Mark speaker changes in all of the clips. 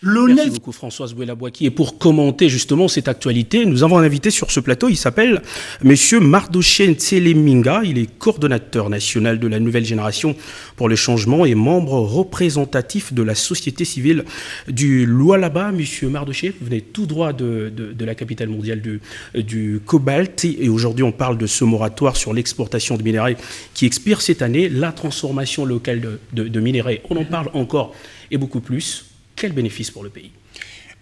Speaker 1: Merci beaucoup Françoise Bouelabouaki. Et pour commenter justement cette actualité, nous avons un invité sur ce plateau, il s'appelle Monsieur Mardoché Ntséléminga, il est coordonnateur national de la nouvelle génération pour le changement et membre représentatif de la société civile du Lualaba. Monsieur Mardoché, vous venez tout droit de la capitale mondiale du cobalt et aujourd'hui on parle de ce moratoire sur l'exportation de minerais qui expire cette année, la transformation locale de minerais, on en parle encore et beaucoup plus. Quel bénéfice pour le pays?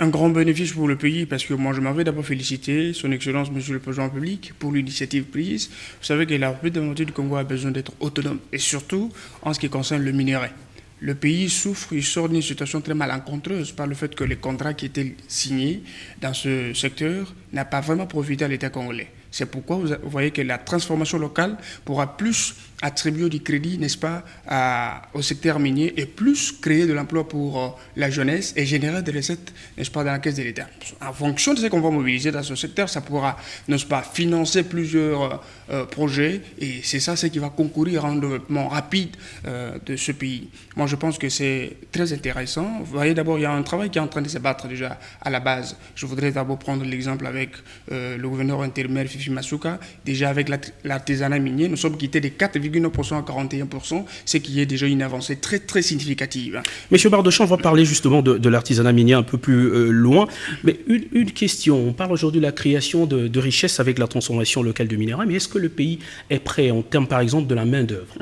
Speaker 2: Un grand bénéfice pour le pays parce que moi je m'en vais d'abord féliciter son Excellence Monsieur le Président Public pour l'initiative prise. Vous savez que la République démocratique du Congo a besoin d'être autonome et surtout en ce qui concerne le minerai. Le pays souffre, il sort d'une situation très malencontreuse par le fait que les contrats qui étaient signés dans ce secteur n'ont pas vraiment profité à l'État congolais. C'est pourquoi vous voyez que la transformation locale pourra plus attribuer du crédit, n'est-ce pas, au secteur minier et plus créer de l'emploi pour la jeunesse et générer des recettes, n'est-ce pas, dans la caisse de l'État. En fonction de ce qu'on va mobiliser dans ce secteur, ça pourra, n'est-ce pas, financer plusieurs projets et c'est ça ce qui va concourir à un développement rapide de ce pays. Moi, je pense que c'est très intéressant. Vous voyez, d'abord, il y a un travail qui est en train de se battre déjà à la base. Je voudrais d'abord prendre l'exemple avec le gouverneur intérimaire Fifi Masuka. Déjà avec l'artisanat minier, nous sommes quittés de 4,9% à 41%, ce qui est déjà une avancée très très significative.
Speaker 1: Monsieur Bardochan, on va parler justement de l'artisanat minier un peu plus loin. Mais une question, on parle aujourd'hui de la création de richesses avec la transformation locale de minerais, mais est-ce que le pays est prêt en termes par exemple de la main-d'œuvre?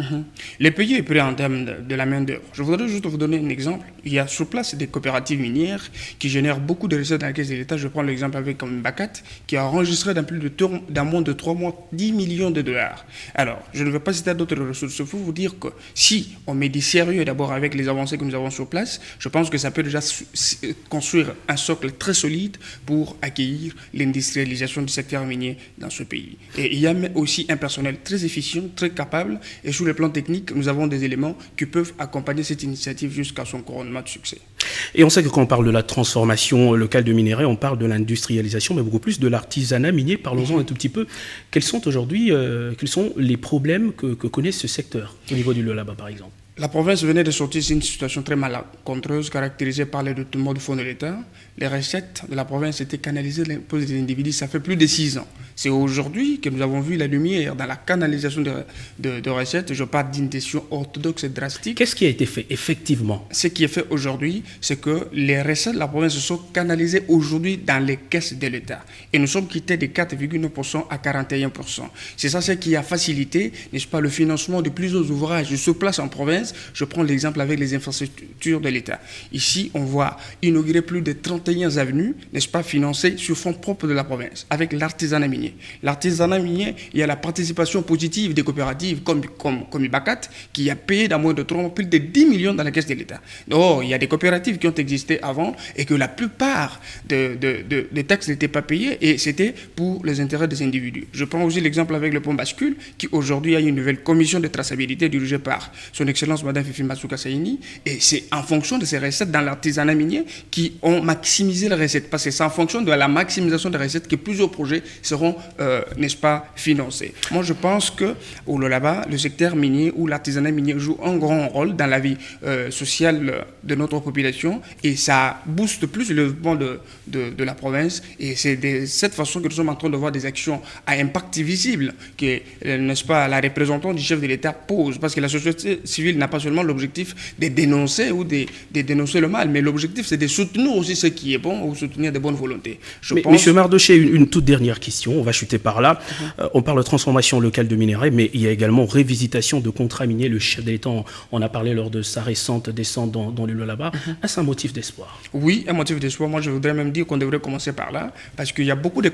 Speaker 2: Le pays est prêt en termes de la main-d'œuvre. Je voudrais juste vous donner un exemple. Il y a sur place des coopératives minières qui génèrent beaucoup de recettes dans la caisse de l'État. Je prends l'exemple avec Mbakat, qui a enregistré dans moins de 3 mois 10 millions de dollars. Alors, je ne veux pas citer d'autres ressources. Il faut vous dire que si on met des sérieux d'abord avec les avancées que nous avons sur place, je pense que ça peut déjà construire un socle très solide pour accueillir l'industrialisation du secteur minier dans ce pays. Et il y a aussi un personnel très efficient, très capable, et sur le plan technique, nous avons des éléments qui peuvent accompagner cette initiative jusqu'à son couronnement de succès.
Speaker 1: Et on sait que quand on parle de la transformation locale de minerais, on parle de l'industrialisation, mais beaucoup plus de l'artisanat minier. Parlons-en un tout petit peu. Quels sont aujourd'hui, quels sont les problèmes que connaît ce secteur au niveau du Lualaba, par exemple?
Speaker 2: La province venait de sortir d'une situation très malencontreuse caractérisée par le détournement du fonds de l'État. Les recettes de la province étaient canalisées dans l'impôt des individus, ça fait plus de 6 ans. C'est aujourd'hui que nous avons vu la lumière dans la canalisation de recettes. Je parle d'une décision orthodoxe et drastique.
Speaker 1: Qu'est-ce qui a été fait effectivement?
Speaker 2: Ce qui est fait aujourd'hui, c'est que les recettes de la province sont canalisées aujourd'hui dans les caisses de l'État. Et nous sommes quittés de 4,9% à 41%. C'est ça ce qui a facilité, n'est-ce pas, le financement de plusieurs ouvrages sur place en province. Je prends l'exemple avec les infrastructures de l'État. Ici, on voit inaugurer plus de 31 avenues, n'est-ce pas, financées sur fonds propres de la province, avec l'artisanat minier. L'artisanat minier, il y a la participation positive des coopératives comme Ibacat, qui a payé dans moins de 3 mois plus de 10 millions dans la caisse de l'État. Or, il y a des coopératives qui ont existé avant et que la plupart des taxes n'étaient pas payées et c'était pour les intérêts des individus. Je prends aussi l'exemple avec le pont bascule, qui aujourd'hui a une nouvelle commission de traçabilité dirigée par son Excellence Madame Fifi Masuka Saini, et c'est en fonction de ces recettes dans l'artisanat minier qui ont maximisé les recettes, parce que c'est en fonction de la maximisation des recettes que plusieurs projets seront, n'est-ce pas, financés. Moi, je pense qu'au Lualaba, le secteur minier ou l'artisanat minier joue un grand rôle dans la vie sociale de notre population, et ça booste plus le développement de la province, et c'est de cette façon que nous sommes en train de voir des actions à impact visible que, n'est-ce pas, la représentante du chef de l'État pose, parce que la société civile n'a pas seulement l'objectif de dénoncer ou de dénoncer le mal, mais l'objectif c'est de soutenir aussi ce qui est bon ou soutenir de bonnes volontés.
Speaker 1: Monsieur Mardoché, une toute dernière question, on va chuter par là. On parle de transformation locale de minerais, mais il y a également révisitation de contrats miniers. Le chef de l'État en a parlé lors de sa récente descente dans le Lualaba. Est-ce un motif d'espoir?
Speaker 2: Oui, un motif d'espoir. Moi, je voudrais même dire qu'on devrait commencer par là, parce qu'il y a beaucoup de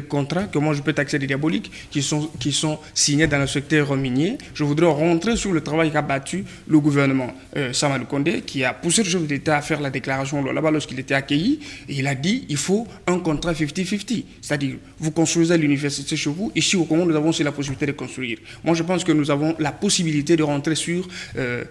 Speaker 2: contrats que moi je peux taxer de diaboliques qui sont signés dans le secteur minier. Je voudrais rentrer sur le travail qu'a battu le gouvernement Samadou Kondé, qui a poussé le chef d'État à faire la déclaration là-bas lorsqu'il était accueilli. Et il a dit il faut un contrat 50-50. C'est-à-dire, vous construisez l'université chez vous. Ici, au Congo, nous avons aussi la possibilité de construire. Moi, je pense que nous avons la possibilité de rentrer sur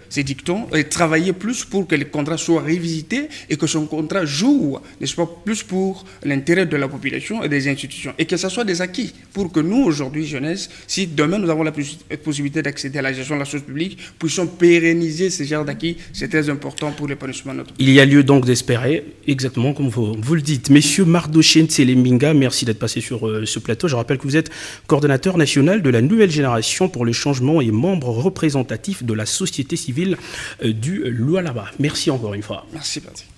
Speaker 2: ces dictons et travailler plus pour que les contrats soient révisités et que son contrat joue, n'est-ce pas, plus pour l'intérêt de la population et des institutions. Et que ce soit des acquis pour que nous, aujourd'hui, jeunesse, si demain nous avons la possibilité d'accéder à la gestion de la chose publique, puissions pérenniser ce genre d'acquis, c'est très important pour l'épanouissement de notre pays.
Speaker 1: Il y a lieu donc d'espérer, exactement comme vous le dites. Messieurs Mardoché Ntselemminga, merci d'être passé sur ce plateau. Je rappelle que vous êtes coordonnateur national de la nouvelle génération pour le changement et membre représentatif de la société civile du Lualaba. Merci encore une fois.
Speaker 2: Merci, Patrick.